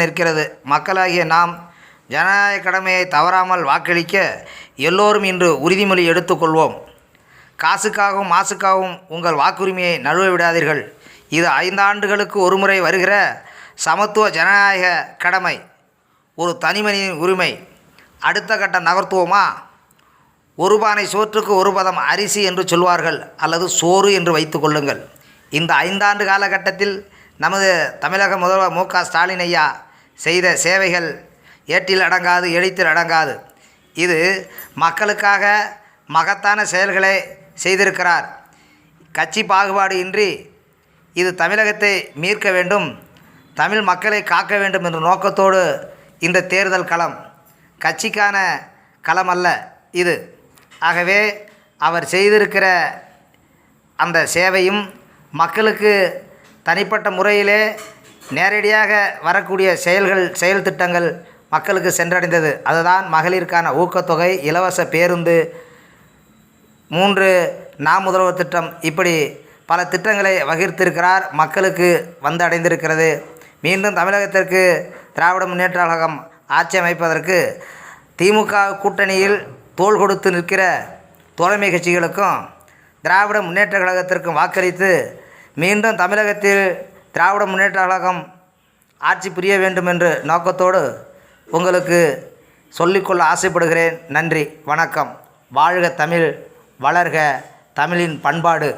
நிற்கிறது. மக்களாகிய நாம் ஜனநாயக கடமையை தவறாமல் வாக்களிக்க எல்லோரும் இன்று உறுதிமொழி எடுத்துக்கொள்வோம். காசுக்காகவும் மாசுக்காகவும் உங்கள் வாக்குரிமையை நழுவ விடாதீர்கள். இது 5 ஆண்டுகளுக்கு ஒருமுறை வருகிற சமத்துவ ஜனநாயக கடமை, ஒரு தனிமனிதனின் உரிமை. அடுத்த கட்ட நகர்த்துவோமா? ஒரு பானை சோற்றுக்கு ஒரு பதம் அரிசி என்று சொல்வார்கள், அல்லது சோறு என்று வைத்து கொள்ளுங்கள். இந்த 5 ஆண்டு காலகட்டத்தில் நமது தமிழக முதல்வர் மு.க. ஸ்டாலின் ஐயா செய்த சேவைகள் ஏட்டில் அடங்காது, எழுத்தில் அடங்காது. இது மக்களுக்காக மகத்தான செயல்களை செய்திருக்கிறார். கட்சி பாகுபாடு இன்றி இது தமிழகத்தை மீட்க வேண்டும், தமிழ் மக்களை காக்க வேண்டும் என்ற நோக்கத்தோடு இந்த தேர்தல் களம் கட்சிக்கான களம் அல்ல இது. ஆகவே அவர் செய்திருக்கிற அந்த சேவையும் மக்களுக்கு தனிப்பட்ட முறையிலே நேரடியாக வரக்கூடிய செயல் திட்டங்கள் மக்களுக்கு சென்றடைந்தது. அதுதான் மகளிருக்கான ஊக்கத்தொகை, இலவச பேருந்து, 3 நாம் முதல்வர் திட்டம், இப்படி பல திட்டங்களை வகிர்த்திருக்கிறார். மக்களுக்கு வந்து அடைந்திருக்கிறது. மீண்டும் தமிழகத்திற்கு திராவிட முன்னேற்ற கழகம் ஆட்சி அமைப்பதற்கு திமுக கூட்டணியில் தோள் கொடுத்து நிற்கிற தோழமை கட்சிகளுக்கும் திராவிட முன்னேற்ற கழகத்திற்கும் வாக்களித்து மீண்டும் தமிழகத்தில் திராவிட முன்னேற்ற கழகம் ஆட்சி புரிய வேண்டும் என்ற நோக்கத்தோடு உங்களுக்கு சொல்லிக்கொள்ள ஆசைப்படுகிறேன். நன்றி, வணக்கம். வாழ்க தமிழ், வளர்க தமிழின் பண்பாடு.